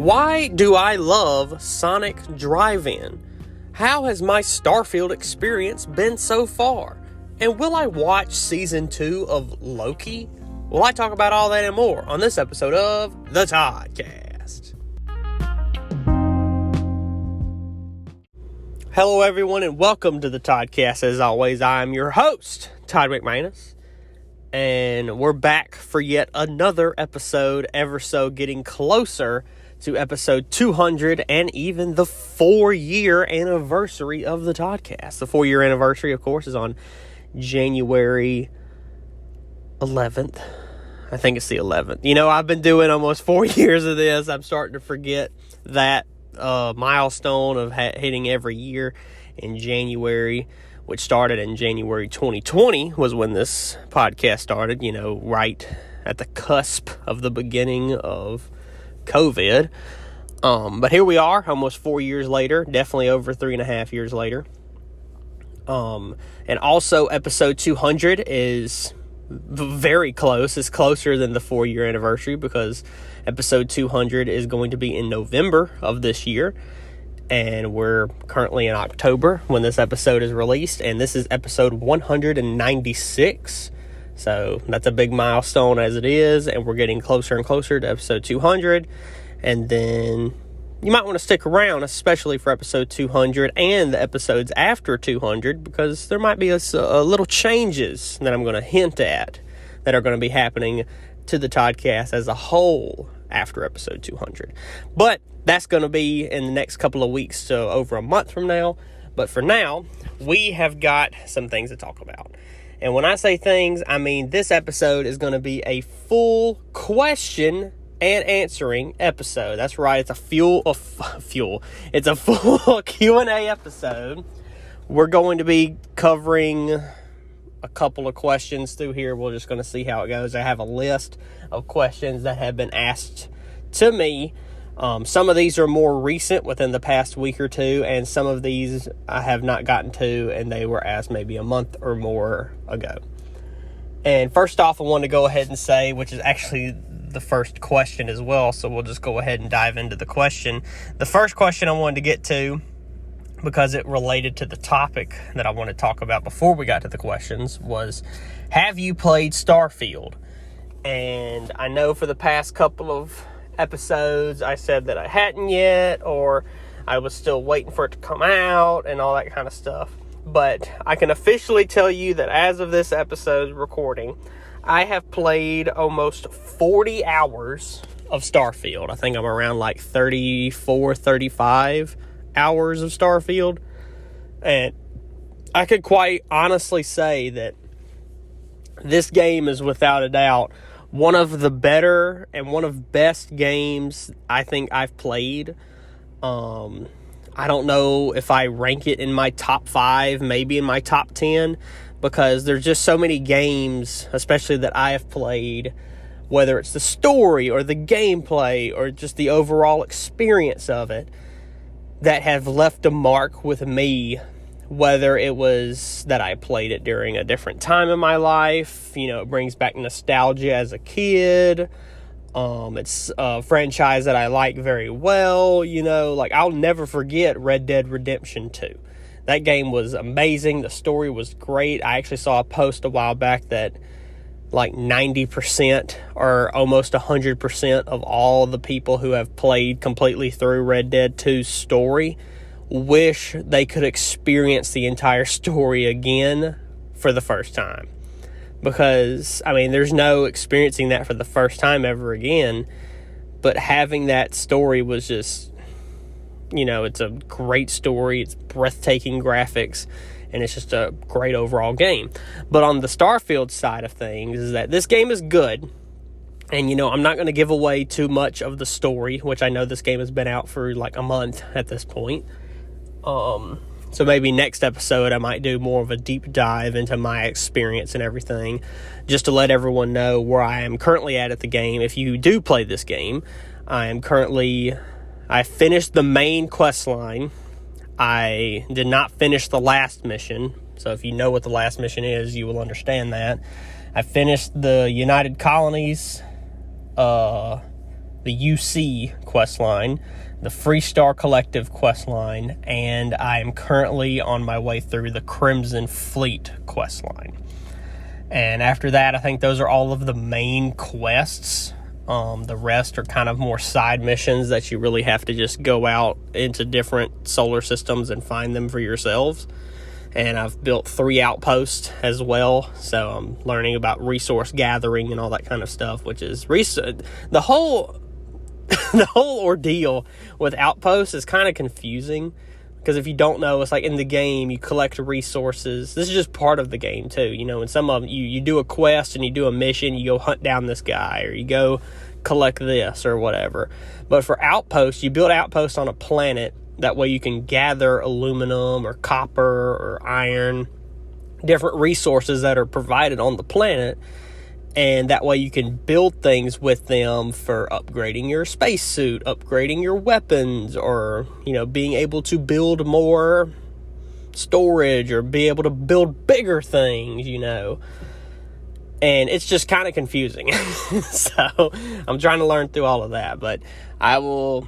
Why do I love Sonic Drive-In? How has my Starfield experience been so far? And will I watch Season 2 of Loki? Well, I talk about all that and more on this episode of the Toddcast. Hello, everyone, and welcome to the Toddcast. As always, I'm your host, Todd McManus. And we're back for yet another episode, ever so getting closer to episode 200 and even the 4-year anniversary of the Toddcast. The 4-year anniversary, of course, is on January 11th. I think it's the 11th. You know, I've been doing almost 4 years of this. I'm starting to forget that milestone of hitting every year in January, which started in January 2020 was when this podcast started, you know, right at the cusp of the beginning of COVID. But here we are, almost 4 years later, definitely over 3.5 years later. And also episode 200 is very close. It's closer than the 4-year anniversary because episode 200 is going to be in November of this year. And we're currently in October when this episode is released. And this is episode 196. So that's a big milestone as it is. And we're getting closer and closer to episode 200. And then you might want to stick around, especially for episode 200 and the episodes after 200, because there might be a little changes that I'm going to hint at that are going to be happening to the Toddcast as a whole after episode 200. But that's going to be in the next couple of weeks, so over a month from now. But for now, we have got some things to talk about. And when I say things, I mean this episode is going to be a full question and answering episode. That's right, it's a It's a full Q&A episode. We're going to be covering a couple of questions through here. We're just going to see how it goes. I have a list of questions that have been asked to me. Some of these are more recent within the past week or two, and some of these I have not gotten to, and they were asked maybe a month or more ago. And first off, I want to go ahead and say, which is actually the first question as well, so we'll just go ahead and dive into the question. The first question I wanted to get to, because it related to the topic that I want to talk about before we got to the questions, was, have you played Starfield? And I know for the past couple of episodes I said that I hadn't yet, or I was still waiting for it to come out and all that kind of stuff. But I can officially tell you that as of this episode's recording, I have played almost 40 hours of Starfield. I think I'm around like 34, 35 hours of Starfield. And I could quite honestly say that this game is without a doubt one of the better and one of best games I think I've played. I don't know if I rank it in my top 5, maybe in my top 10, because there's just so many games, especially that I have played, whether it's the story or the gameplay or just the overall experience of it, that have left a mark with me. Whether it was that I played it during a different time in my life, you know, it brings back nostalgia as a kid. It's a franchise that I like very well, you know, like I'll never forget Red Dead Redemption 2. That game was amazing. The story was great. I actually saw a post a while back that like 90% or almost 100% of all the people who have played completely through Red Dead 2's story wish they could experience the entire story again for the first time. Because, I mean, there's no experiencing that for the first time ever again, but having that story was just, you know, it's a great story, it's breathtaking graphics, and it's just a great overall game. But on the Starfield side of things is that this game is good, and, you know, I'm not going to give away too much of the story, which I know this game has been out for like a month at this point. So maybe next episode I might do more of a deep dive into my experience and everything, just to let everyone know where I am currently at the game. If you do play this game, I finished the main quest line. I did not finish the last mission, so if you know what the last mission is, you will understand that. I finished the United Colonies the UC quest line, the Freestar Collective quest line, and I am currently on my way through the Crimson Fleet quest line. And after that, I think those are all of the main quests. The rest are kind of more side missions that you really have to just go out into different solar systems and find them for yourselves. And I've built 3 outposts as well, so I'm learning about resource gathering and all that kind of stuff, which is the whole ordeal with outposts is kind of confusing, because if you don't know, it's like in the game you collect resources. This is just part of the game too, and some of them you do a quest and you do a mission, you go hunt down this guy, or you go collect this or whatever. But for outposts, you build outposts on a planet. That way you can gather aluminum or copper or iron, different resources that are provided on the planet. And that way you can build things with them for upgrading your spacesuit, upgrading your weapons, or, being able to build more storage or be able to build bigger things, And it's just kind of confusing. So I'm trying to learn through all of that. But I will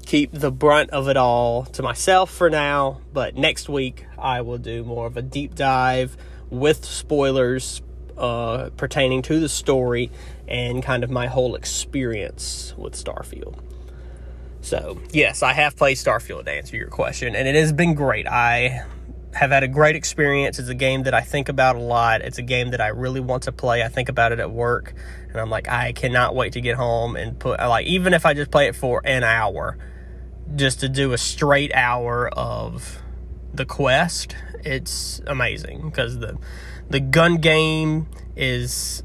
keep the brunt of it all to myself for now, but next week I will do more of a deep dive with spoilers pertaining to the story and kind of my whole experience with Starfield. So, yes, I have played Starfield, to answer your question, and it has been great. I have had a great experience. It's a game that I think about a lot. It's a game that I really want to play. I think about it at work, and I'm like, I cannot wait to get home and even if I just play it for an hour, just to do a straight hour of the quest, it's amazing, because the gun game is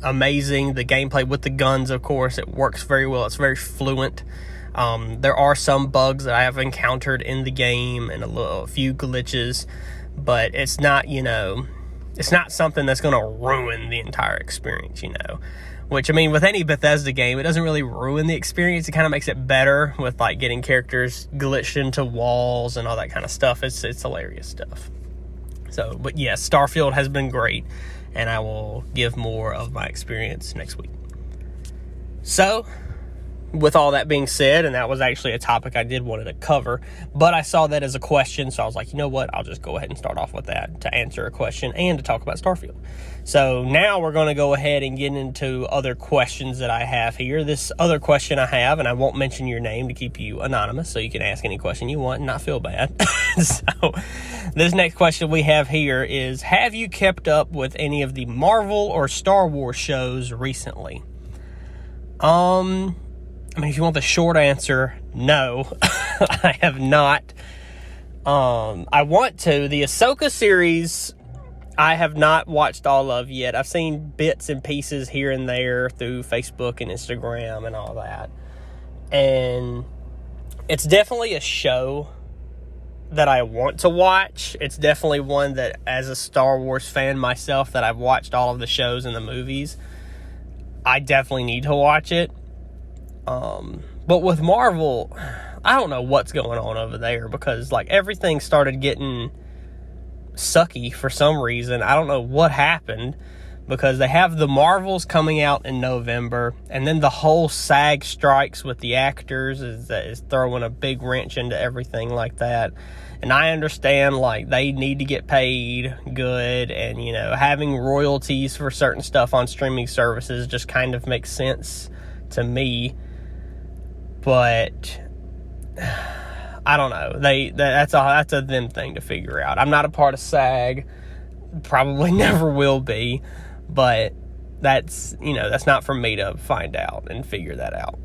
amazing. The gameplay with the guns, of course, it works very well. It's very fluent. There are some bugs that I have encountered in the game and a few glitches, but it's not, it's not something that's going to ruin the entire experience, Which, with any Bethesda game, it doesn't really ruin the experience. It kind of makes it better with, getting characters glitched into walls and all that kind of stuff. It's hilarious stuff. So, but yes, Starfield has been great, and I will give more of my experience next week. So, with all that being said, and that was actually a topic I did wanted to cover, but I saw that as a question, so I was like, you know what, I'll just go ahead and start off with that to answer a question and to talk about Starfield. So now we're going to go ahead and get into other questions that I have here. This other question I have, and I won't mention your name to keep you anonymous, so you can ask any question you want and not feel bad. So this next question we have here is, have you kept up with any of the Marvel or Star Wars shows recently? If you want the short answer, no, I have not. I want to. The Ahsoka series, I have not watched all of yet. I've seen bits and pieces here and there through Facebook and Instagram and all that. And it's definitely a show that I want to watch. It's definitely one that, as a Star Wars fan myself, that I've watched all of the shows and the movies, I definitely need to watch it. But with Marvel, I don't know what's going on over there, because everything started getting sucky for some reason. I don't know what happened, because they have the Marvels coming out in November, and then the whole SAG strikes with the actors is throwing a big wrench into everything like that. And I understand, they need to get paid good, and, having royalties for certain stuff on streaming services just kind of makes sense to me. But I don't know. That's a them thing to figure out. I'm not a part of SAG. Probably never will be. But that's not for me to find out and figure that out.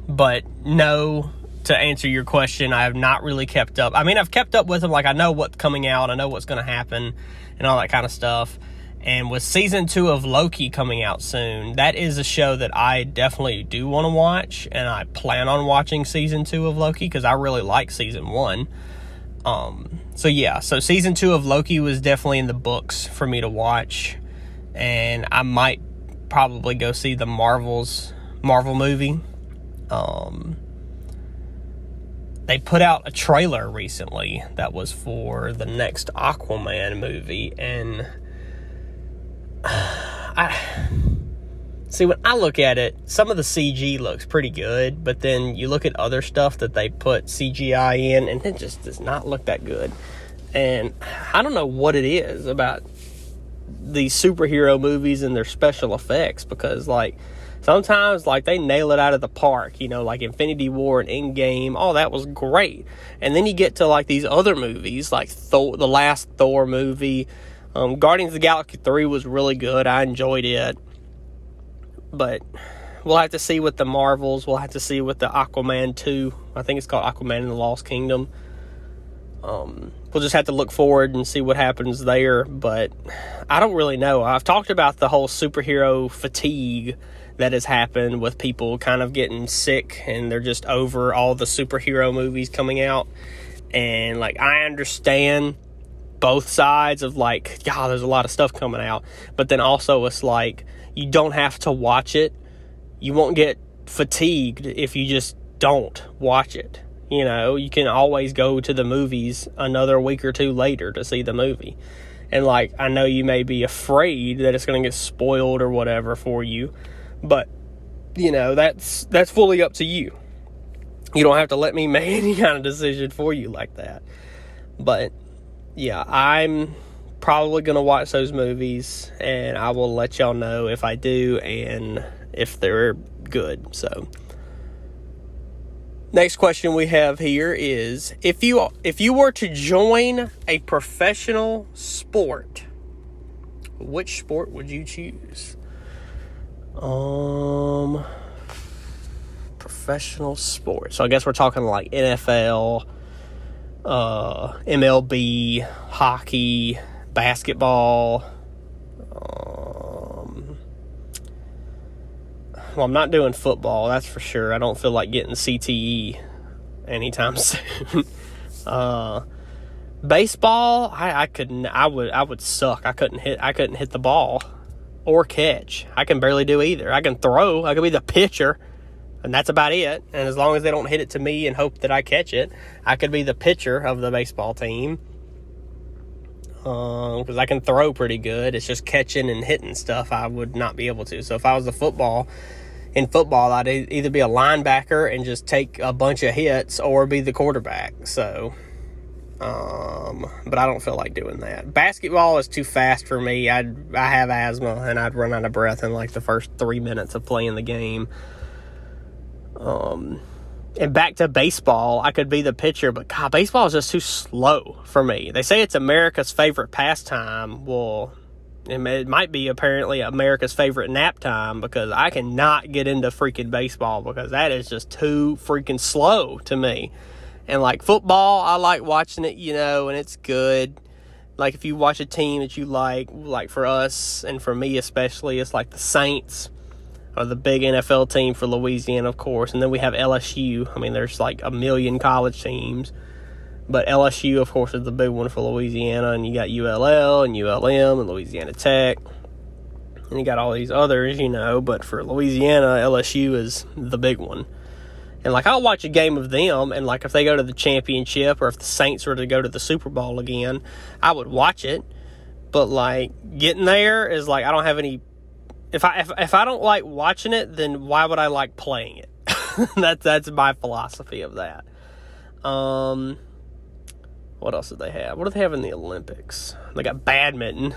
But no, to answer your question, I have not really kept up. I've kept up with them. I know what's coming out. I know what's going to happen and all that kind of stuff. And with season 2 of Loki coming out soon, that is a show that I definitely do want to watch, and I plan on watching season 2 of Loki, because I really like season 1. So season 2 of Loki was definitely in the books for me to watch, and I might probably go see the Marvel movie. They put out a trailer recently that was for the next Aquaman movie, and See, when I look at it, some of the CG looks pretty good, but then you look at other stuff that they put CGI in, and it just does not look that good. And I don't know what it is about these superhero movies and their special effects, because, like, sometimes, like, they nail it out of the park, you know, like Infinity War and Endgame. Oh, that was great. And then you get to, like, these other movies, like Thor, the last Thor movie. Guardians of the Galaxy 3 was really good. I enjoyed it. But we'll have to see with the Marvels. We'll have to see with the Aquaman 2. I think it's called Aquaman and the Lost Kingdom. We'll just have to look forward and see what happens there. But I don't really know. I've talked about the whole superhero fatigue that has happened with people kind of getting sick and they're just over all the superhero movies coming out. And, like, I understand both sides of, like, God, there's a lot of stuff coming out. But then also it's like, you don't have to watch it. You won't get fatigued if you just don't watch it. You know, you can always go to the movies another week or two later to see the movie. And, like, I know you may be afraid that it's going to get spoiled or whatever for you, but, you know, that's fully up to you. You don't have to let me make any kind of decision for you like that. But, yeah, I'm probably going to watch those movies, and I will let y'all know if I do and if they're good. So, next question we have here is, if you were to join a professional sport, which sport would you choose? Professional sport. So I guess we're talking like NFL, MLB, hockey, basketball. Well, I'm not doing football, that's for sure. I don't feel like getting CTE anytime soon. Baseball, I would suck. I couldn't hit the ball or catch. I can barely do either. I can throw. I can be the pitcher, and that's about it. And as long as they don't hit it to me and hope that I catch it, I could be the pitcher of the baseball team. Because I can throw pretty good. It's just catching and hitting stuff I would not be able to. So if I was in football, I'd either be a linebacker and just take a bunch of hits or be the quarterback. So, but I don't feel like doing that. Basketball is too fast for me. I have asthma and I'd run out of breath in like the first 3 minutes of playing the game. And back to baseball, I could be the pitcher, but God, baseball is just too slow for me. They say it's America's favorite pastime. Well, it might be apparently America's favorite nap time, because I cannot get into freaking baseball because that is just too freaking slow to me. And like football, I like watching it, you know, and it's good. Like if you watch a team that you like for us and for me especially, it's like the Saints are the big NFL team for Louisiana, of course. And then we have LSU. I mean, there's like a million college teams. But LSU, of course, is the big one for Louisiana. And you got ULL and ULM and Louisiana Tech. And you got all these others, you know. But for Louisiana, LSU is the big one. And, like, I'll watch a game of them. And, like, if they go to the championship or if the Saints were to go to the Super Bowl again, I would watch it. But, like, getting there is, like, I don't have any... If I don't like watching it, then why would I like playing it? That's my philosophy of that. What else did they have? What do they have in the Olympics? They got badminton.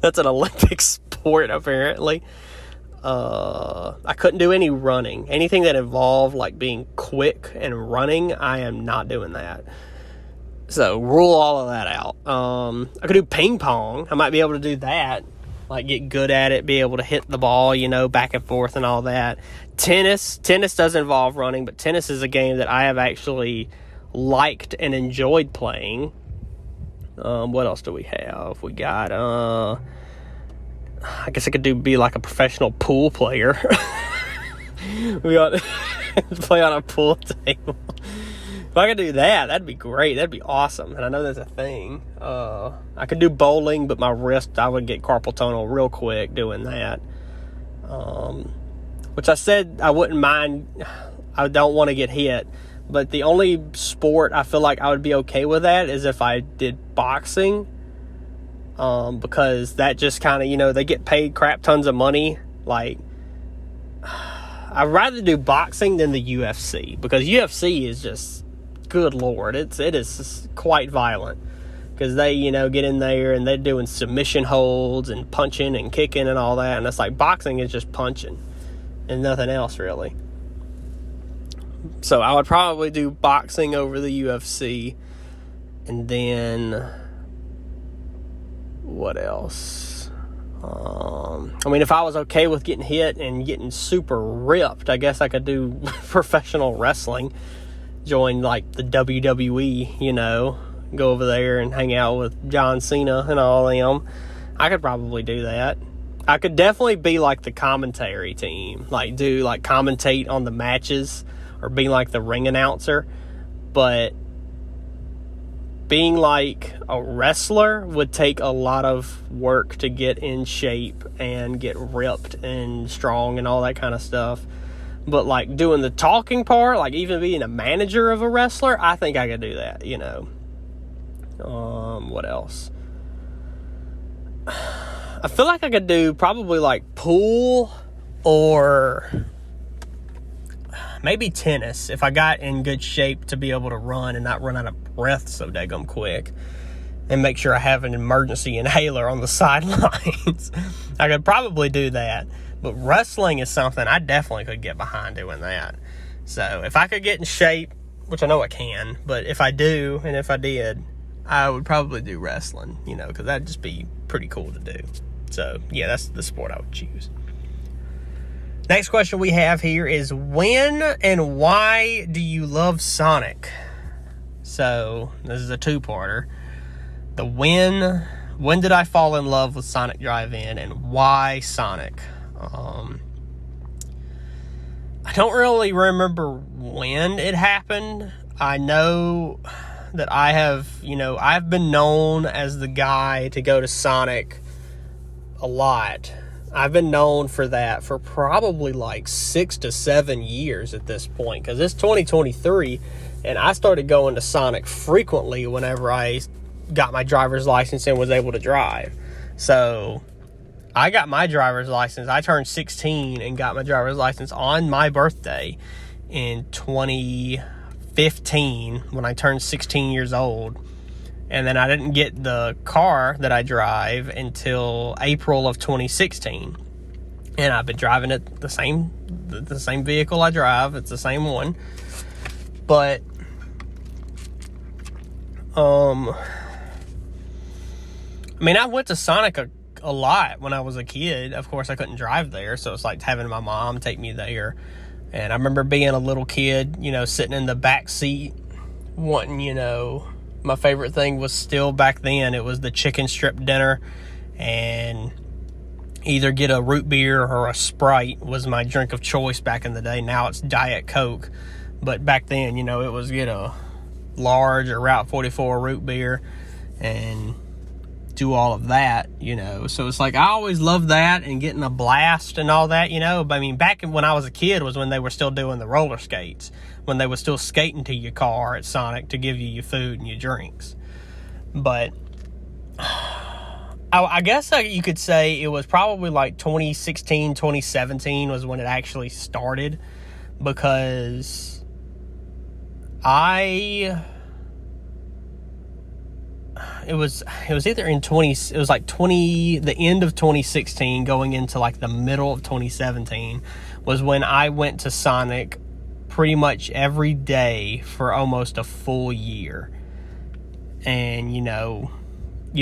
That's an Olympic sport, apparently. I couldn't do any running. Anything that involved like being quick and running, I am not doing that. So rule all of that out. I could do ping pong. I might be able to do that. Like, get good at it, be able to hit the ball, you know, back and forth and all that. Tennis does involve running, but tennis is a game that I have actually liked and enjoyed playing. What else do we have? We got, I guess I could be like a professional pool player. We got to play on a pool table. If I could do that, that'd be great. That'd be awesome. And I know that's a thing. I could do bowling, but my wrist, I would get carpal tunnel real quick doing that. Which I said I wouldn't mind. I don't want to get hit. But the only sport I feel like I would be okay with that is if I did boxing. because that just kind of, they get paid crap tons of money. Like, I'd rather do boxing than the UFC, because UFC is just, good Lord, it is quite violent. Because they, get in there and they're doing submission holds and punching and kicking and all that. And it's like, boxing is just punching and nothing else, really. So I would probably do boxing over the UFC. And then, what else? If I was okay with getting hit and getting super ripped, I guess I could do professional wrestling. Join, like, the WWE, go over there and hang out with John Cena and all them. I could probably do that. I could definitely be, like, the commentary team. Like, commentate on the matches or be, like, the ring announcer. But being like a wrestler would take a lot of work to get in shape and get ripped and strong and all that kind of stuff. But, like, doing the talking part, like even being a manager of a wrestler, I think I could do that, What else? I feel like I could do probably, like, pool or maybe tennis if I got in good shape to be able to run and not run out of breath so daggum quick, and make sure I have an emergency inhaler on the sidelines. I could probably do that. But wrestling is something I definitely could get behind doing that. So if I could get in shape, which I know I can, but if I do, and if I did, I would probably do wrestling, because that'd just be pretty cool to do. So, yeah, that's the sport I would choose. Next question we have here is, when and why do you love Sonic? So, this is a two-parter. The when did I fall in love with Sonic Drive-In, and why Sonic? I don't really remember when it happened. I know that I have, I've been known as the guy to go to Sonic a lot. I've been known for that for probably like 6 to 7 years at this point, because it's 2023, and I started going to Sonic frequently whenever I got my driver's license and was able to drive. So I got my driver's license. I turned 16 and got my driver's license on my birthday in 2015 when I turned 16 years old. And then I didn't get the car that I drive until April of 2016. And I've been driving it the same vehicle I drive. It's the same one. But I went to Sonic a lot when I was a kid. Of course, I couldn't drive there, so it's like having my mom take me there. And I remember being a little kid, sitting in the back seat, wanting, my favorite thing was still back then, it was the chicken strip dinner, and either get a root beer or a Sprite was my drink of choice back in the day. Now it's Diet Coke, but back then, it was get a large or Route 44 root beer and do all of that, so it's like I always loved that, and getting a blast and all that, back when I was a kid was when they were still doing the roller skates, when they were still skating to your car at Sonic to give you your food and your drinks. But I guess you could say it was probably like 2016, 2017 was when it actually started, because it was either in the end of 2016 going into like the middle of 2017 was when I went to Sonic pretty much every day for almost a full year. And you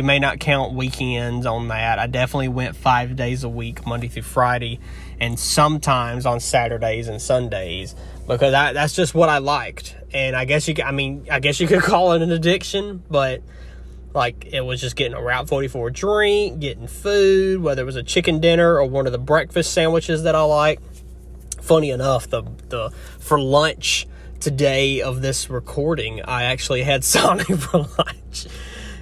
may not count weekends on that. I definitely went 5 days a week, Monday through Friday, and sometimes on Saturdays and Sundays, because that's just what I liked. And I guess you could call it an addiction, but like, it was just getting a Route 44 drink, getting food, whether it was a chicken dinner or one of the breakfast sandwiches that I like. Funny enough, for lunch today of this recording, I actually had Sonic for lunch.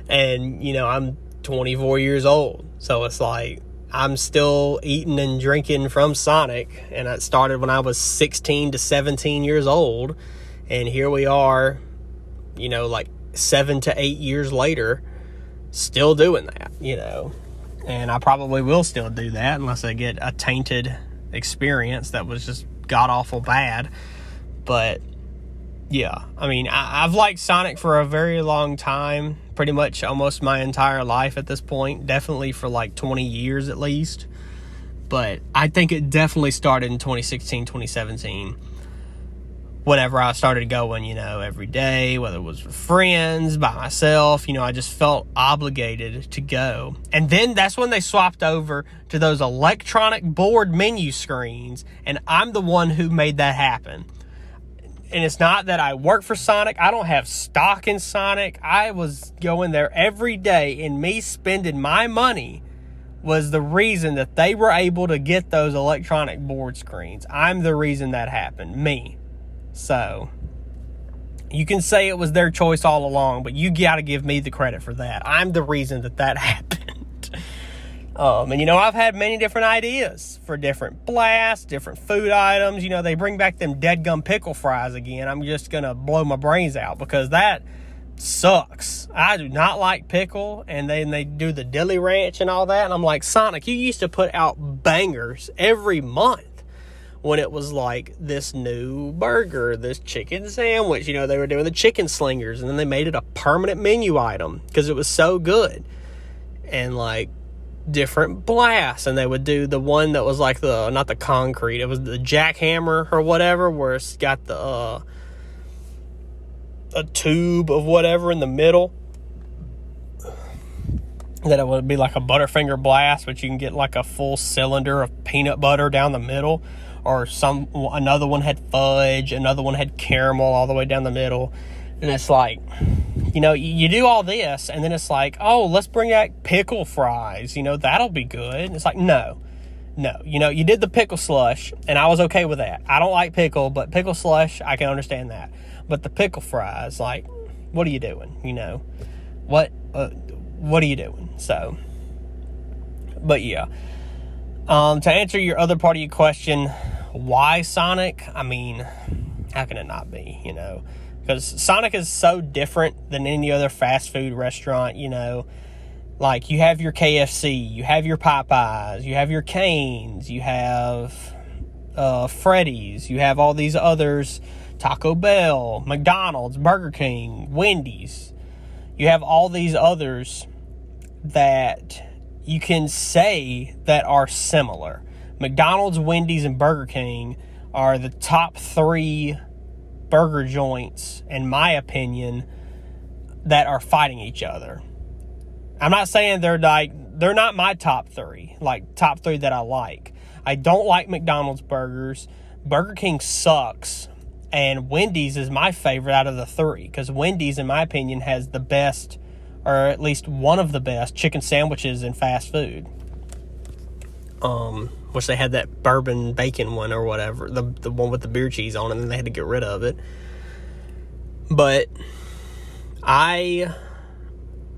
And, I'm 24 years old. So it's like, I'm still eating and drinking from Sonic. And it started when I was 16 to 17 years old. And here we are, like 7 to 8 years later, still doing that, and I probably will still do that unless I get a tainted experience that was just god-awful bad. But yeah, I mean, I've liked Sonic for a very long time, pretty much almost my entire life at this point, definitely for like 20 years at least. But I think it definitely started in 2016, 2017, whenever I started going, every day, whether it was with friends, by myself, I just felt obligated to go. And then that's when they swapped over to those electronic board menu screens, and I'm the one who made that happen. And it's not that I work for Sonic. I don't have stock in Sonic. I was going there every day, and me spending my money was the reason that they were able to get those electronic board screens. I'm the reason that happened. Me. So, you can say it was their choice all along, but you got to give me the credit for that. I'm the reason that happened. And I've had many different ideas for different blasts, different food items. They bring back them dead gum pickle fries again. I'm just going to blow my brains out because that sucks. I do not like pickle, and then they do the dilly ranch and all that. And I'm like, Sonic, you used to put out bangers every month when it was like this new burger, this chicken sandwich. They were doing the chicken slingers, and then they made it a permanent menu item because it was so good. And like different blasts, and they would do the one that was like not the concrete, it was the jackhammer or whatever, where it's got the a tube of whatever in the middle, that it would be like a Butterfinger blast, but you can get like a full cylinder of peanut butter down the middle, or another one had fudge, another one had caramel all the way down the middle. And it's like, you do all this, and then it's like, oh, let's bring back pickle fries, that'll be good. And it's like, no, you did the pickle slush, and I was okay with that. I don't like pickle, but pickle slush, I can understand that. But the pickle fries, like, what are you doing? What are you doing? So, but yeah. To answer your other part of your question, why Sonic? I mean, how can it not be, Because Sonic is so different than any other fast food restaurant, Like, you have your KFC, you have your Popeyes, you have your Cane's, you have Freddy's, you have all these others, Taco Bell, McDonald's, Burger King, Wendy's. You have all these others that you can say that are similar. McDonald's, Wendy's, and Burger King are the top 3 burger joints, in my opinion, that are fighting each other. I'm not saying they're not my top 3, like top 3 that I like. I don't like McDonald's burgers. Burger King sucks, and Wendy's is my favorite out of the 3, because Wendy's, in my opinion, has the best, or at least one of the best, chicken sandwiches in fast food. Which they had that bourbon bacon one or whatever, the one with the beer cheese on it, and then they had to get rid of it. But and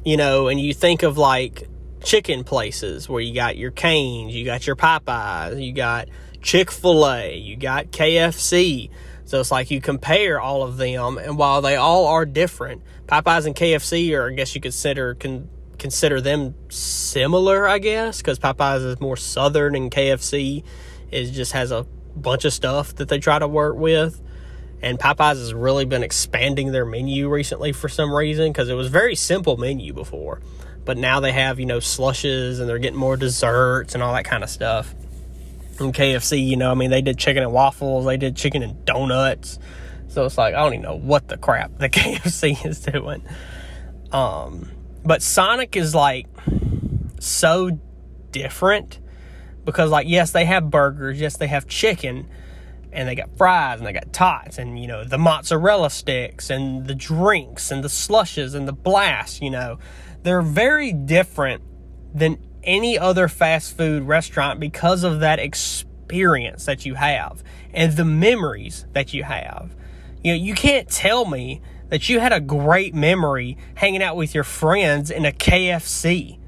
you think of like chicken places where you got your Cane's, you got your Popeyes, you got Chick-fil-A, you got KFC. So it's like you compare all of them, and while they all are different, Popeyes and KFC are, I guess you consider them similar, I guess, because Popeyes is more southern and KFC just has a bunch of stuff that they try to work with. And Popeyes has really been expanding their menu recently for some reason, because it was a very simple menu before. But now they have, slushes, and they're getting more desserts and all that kind of stuff. And KFC, they did chicken and waffles, they did chicken and donuts. So it's like, I don't even know what the crap the KFC is doing. But Sonic is like so different, because like, yes, they have burgers, yes, they have chicken, and they got fries, and they got tots, and the mozzarella sticks, and the drinks, and the slushes, and the blasts. They're very different than any other fast food restaurant because of that experience that you have and the memories that you have. You can't tell me that you had a great memory hanging out with your friends in a KFC.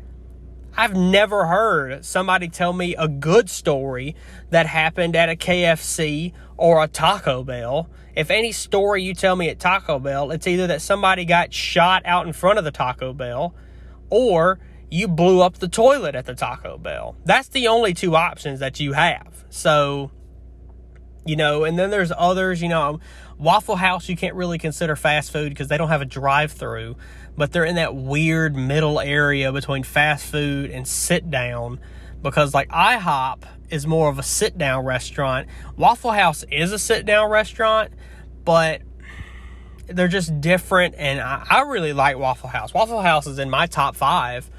I've never heard somebody tell me a good story that happened at a KFC or a Taco Bell. If any story you tell me at Taco Bell, it's either that somebody got shot out in front of the Taco Bell, or you blew up the toilet at the Taco Bell. That's the only two options that you have. So, and then there's others, Waffle House you can't really consider fast food because they don't have a drive-through, but they're in that weird middle area between fast food and sit-down, because like IHOP is more of a sit-down restaurant. Waffle House is a sit-down restaurant, but they're just different, and I really like Waffle House. Waffle House is in my top 5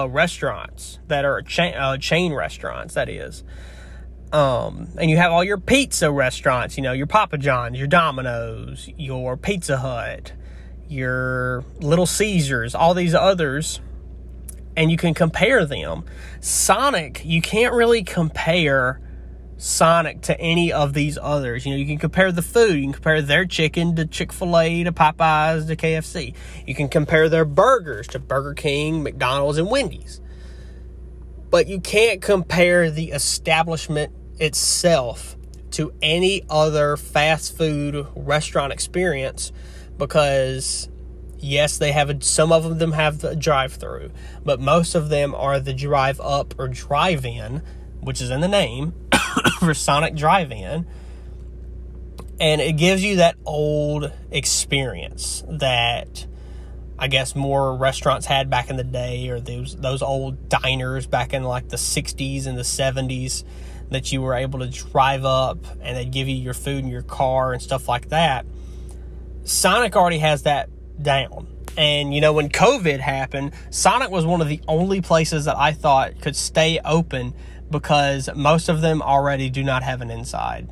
restaurants that are chain restaurants, that is. And you have all your pizza restaurants, your Papa John's, your Domino's, your Pizza Hut, your Little Caesars, all these others, and you can compare them. Sonic, you can't really compare Sonic to any of these others. You can compare the food. You can compare their chicken to Chick-fil-A, to Popeyes, to KFC. You can compare their burgers to Burger King, McDonald's, and Wendy's. But you can't compare the establishment itself to any other fast food restaurant experience, because yes, some of them have the drive-through, but most of them are the drive-up or drive-in, which is in the name, for Sonic Drive-In. And it gives you that old experience that I guess more restaurants had back in the day, or those old diners back in like the 60s and the 70s, that you were able to drive up and they'd give you your food in your car and stuff like that. Sonic already has that down. And, when COVID happened, Sonic was one of the only places that I thought could stay open, because most of them already do not have an inside.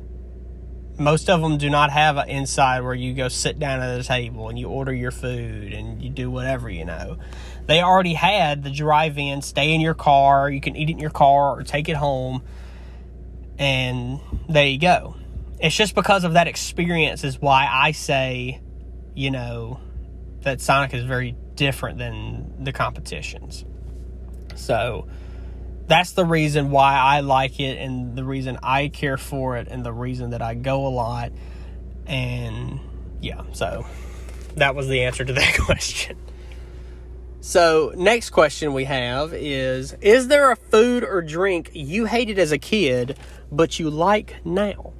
Most of them do not have an inside where you go sit down at a table and you order your food and you do whatever, They already had the drive-in, stay in your car, you can eat it in your car or take it home, and there you go. It's just because of that experience is why I say, that Sonic is very different than the competitions. So that's the reason why I like it, and the reason I care for it, and the reason that I go a lot. And yeah, so that was the answer to that question. So next question we have is there a food or drink you hated as a kid but you like now?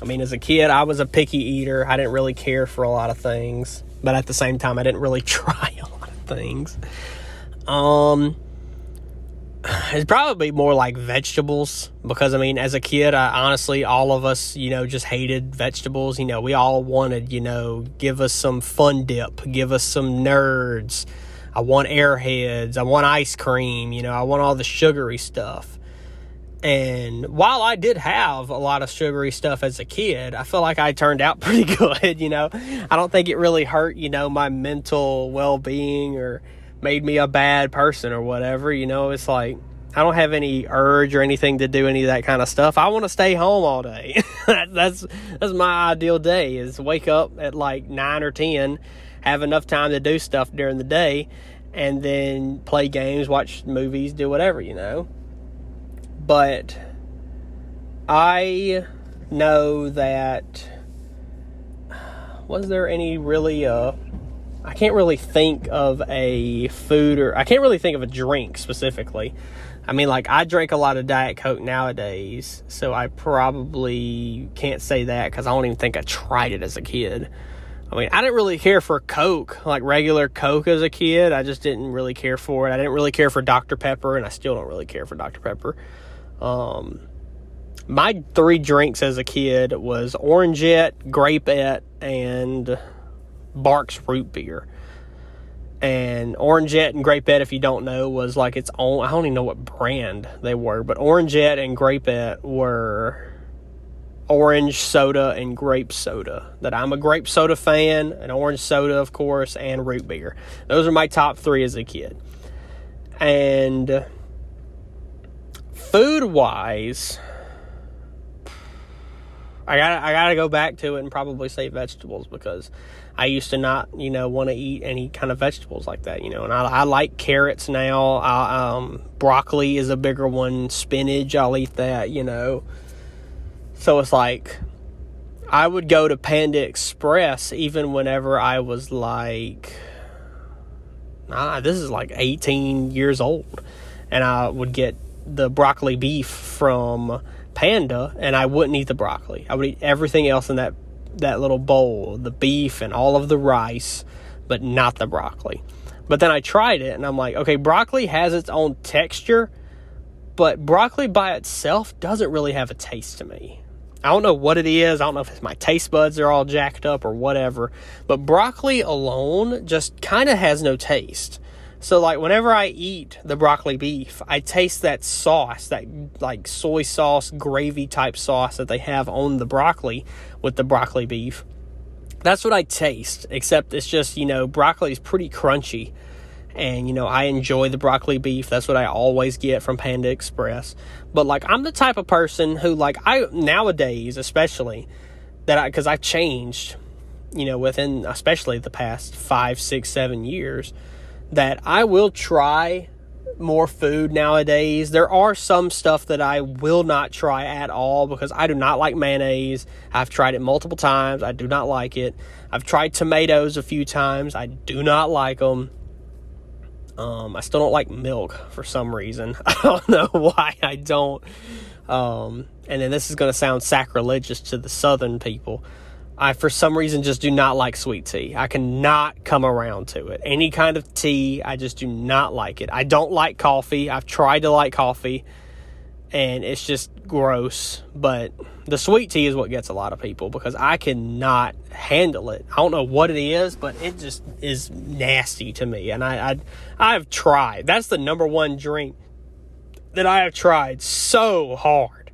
As a kid, I was a picky eater. I didn't really care for a lot of things, but at the same time, I didn't really try a lot of things. It's probably more like vegetables, because as a kid, honestly, all of us, just hated vegetables. We all wanted, give us some Fun Dip, give us some Nerds. I want Airheads, I want ice cream, I want all the sugary stuff. And while I did have a lot of sugary stuff as a kid, I feel like I turned out pretty good, I don't think it really hurt, my mental well-being or made me a bad person or whatever. It's like I don't have any urge or anything to do any of that kind of stuff. I want to stay home all day. That's my ideal day, is wake up at like 9 or 10, have enough time to do stuff during the day, and then play games, watch movies, do whatever, But I know that, was there any really, I can't really think of a food, or I can't really think of a drink specifically. I drink a lot of Diet Coke nowadays, so I probably can't say that, because I don't even think I tried it as a kid. I didn't really care for Coke, like regular Coke as a kid. I just didn't really care for it. I didn't really care for Dr. Pepper, and I still don't really care for Dr. Pepper. My 3 drinks as a kid was Orangette, Grapeette, and Barks Root Beer. And Orangette and Grapeette, if you don't know, was like its own, I don't even know what brand they were, but Orangette and Grapeette were orange soda and grape soda. That I'm a grape soda fan, an orange soda, of course, and root beer. Those are my top 3 as a kid. And food-wise, I gotta go back to it and probably say vegetables, because I used to not, want to eat any kind of vegetables like that, and I like carrots now. Broccoli is a bigger one. Spinach, I'll eat that, So it's like, I would go to Panda Express even whenever I was like, this is like 18 years old. And I would get the broccoli beef from Panda, and I wouldn't eat the broccoli. I would eat everything else in that little bowl, the beef and all of the rice, but not the broccoli. But then I tried it, and I'm like, okay, broccoli has its own texture, but broccoli by itself doesn't really have a taste to me. I don't know what it is. I don't know if it's my taste buds are all jacked up or whatever, but broccoli alone just kind of has no taste. So, like, whenever I eat the broccoli beef, I taste that sauce, that, like, soy sauce, gravy-type sauce that they have on the broccoli with the broccoli beef. That's what I taste, except it's just, broccoli is pretty crunchy. And, I enjoy the broccoli beef. That's what I always get from Panda Express. But, like, I'm the type of person who, like, nowadays, especially, because I've changed, within, especially the past 5, 6, 7 years, that I will try more food nowadays. There are some stuff that I will not try at all because I do not like mayonnaise. I've tried it multiple times. I do not like it. I've tried tomatoes a few times. I do not like them. I still don't like milk for some reason. I don't know why I don't. And then this is going to sound sacrilegious to the southern people. I, for some reason, just do not like sweet tea. I cannot come around to it. Any kind of tea, I just do not like it. I don't like coffee. I've tried to like coffee, and it's just gross. But the sweet tea is what gets a lot of people because I cannot handle it. I don't know what it is, but it just is nasty to me. And I've tried. That's the number one drink that I have tried so hard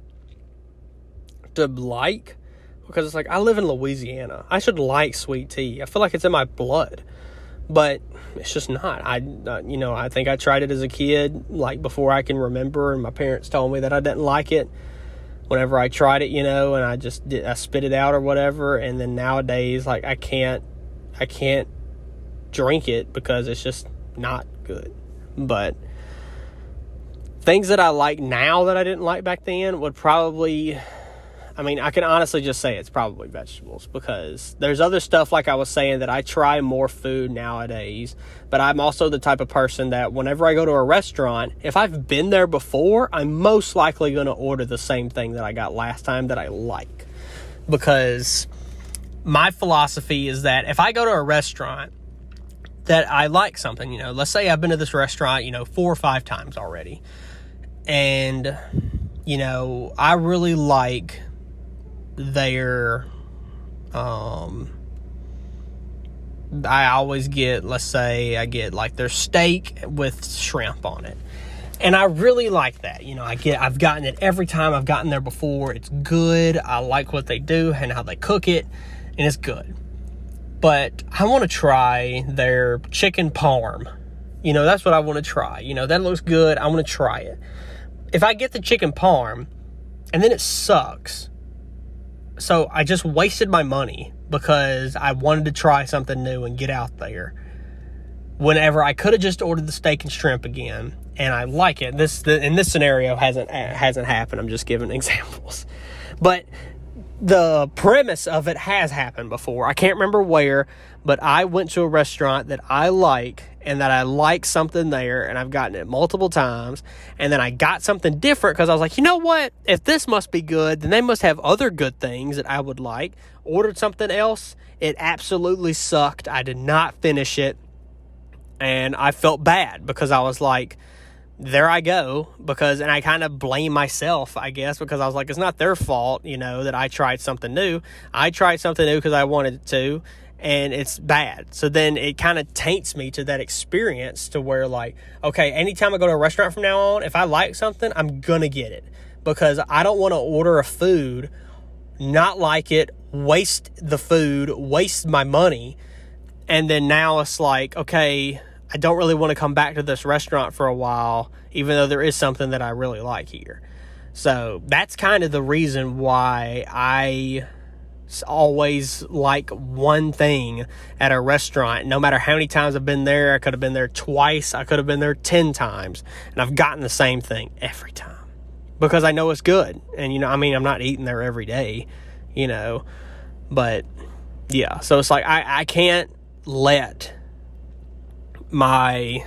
to like. Because it's like, I live in Louisiana. I should like sweet tea. I feel like it's in my blood. But it's just not. I think I tried it as a kid, like before I can remember. And my parents told me that I didn't like it whenever I tried it, and I spit it out or whatever. And then nowadays, like, I can't drink it because it's just not good. But things that I like now that I didn't like back then would probably... I can honestly just say it's probably vegetables because there's other stuff, like I was saying, that I try more food nowadays. But I'm also the type of person that whenever I go to a restaurant, if I've been there before, I'm most likely going to order the same thing that I got last time that I like. Because my philosophy is that if I go to a restaurant that I like something, let's say I've been to this restaurant, 4 or 5 times already. And, I really like... I always get, let's say I get like their steak with shrimp on it, and I really like that. I've gotten it every time I've gotten there before. It's good. I like what they do and how they cook it, and it's good. But I want to try their chicken parm. That's what I want to try. That looks good. I want to try it. If I get the chicken parm and then it sucks, so I just wasted my money because I wanted to try something new and get out there. Whenever I could have just ordered the steak and shrimp again, and I like it. In this scenario hasn't happened. I'm just giving examples, but the premise of it has happened before. I can't remember where, but I went to a restaurant that I like and that I like something there, and I've gotten it multiple times, and then I got something different because I was like, you know what? If this must be good, then they must have other good things that I would like. Ordered something else. It absolutely sucked. I did not finish it, and I felt bad because I was like, there I go, and I kind of blame myself, I guess, because I was like, it's not their fault, that I tried something new. I tried something new because I wanted to, and it's bad. So then it kind of taints me to that experience to where, like, okay, anytime I go to a restaurant from now on, if I like something, I'm going to get it because I don't want to order a food, not like it, waste the food, waste my money, and then now it's like, okay, I don't really want to come back to this restaurant for a while, even though there is something that I really like here. So that's kind of the reason why I always like one thing at a restaurant. No matter how many times I've been there, I could have been there twice, I could have been there 10 times, and I've gotten the same thing every time because I know it's good. And, I'm not eating there every day, But yeah, so it's like I can't let my,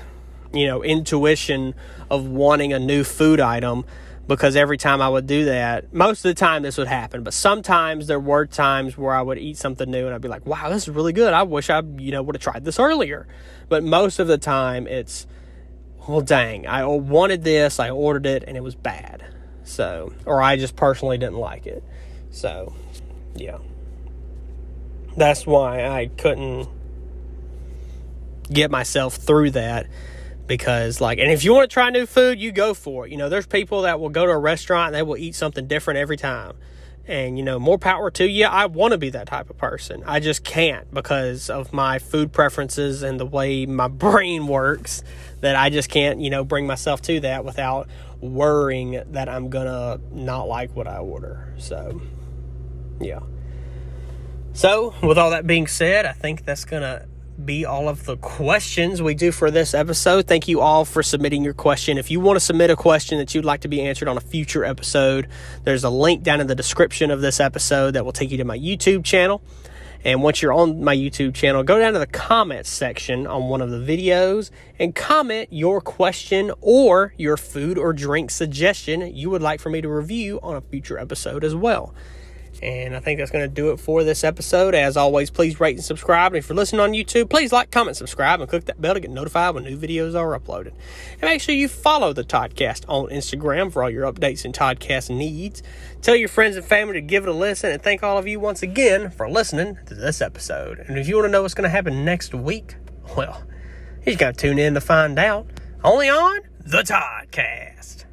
intuition of wanting a new food item, because every time I would do that, most of the time this would happen, but sometimes there were times where I would eat something new and I'd be like, wow, this is really good. I wish I, would have tried this earlier. But most of the time it's, well, dang, I wanted this, I ordered it, and it was bad. So, or I just personally didn't like it. So, yeah. That's why I couldn't get myself through that, because and if you want to try new food, you go for it. There's people that will go to a restaurant and they will eat something different every time. And, more power to you. I want to be that type of person. I just can't, because of my food preferences and the way my brain works, that I just can't, bring myself to that without worrying that I'm going to not like what I order. So, yeah. So, with all that being said, I think that's going to be all of the questions we do for this episode. Thank you all for submitting your question. If you want to submit a question that you'd like to be answered on a future episode, there's a link down in the description of this episode that will take you to my YouTube channel. And once you're on my YouTube channel, go down to the comments section on one of the videos and comment your question or your food or drink suggestion you would like for me to review on a future episode as well. And I think that's going to do it for this episode. As always, please rate and subscribe. And if you're listening on YouTube, please like, comment, subscribe, and click that bell to get notified when new videos are uploaded. And make sure you follow the Toddcast on Instagram for all your updates and Toddcast needs. Tell your friends and family to give it a listen. And thank all of you once again for listening to this episode. And if you want to know what's going to happen next week, well, you just got to tune in to find out. Only on the Toddcast.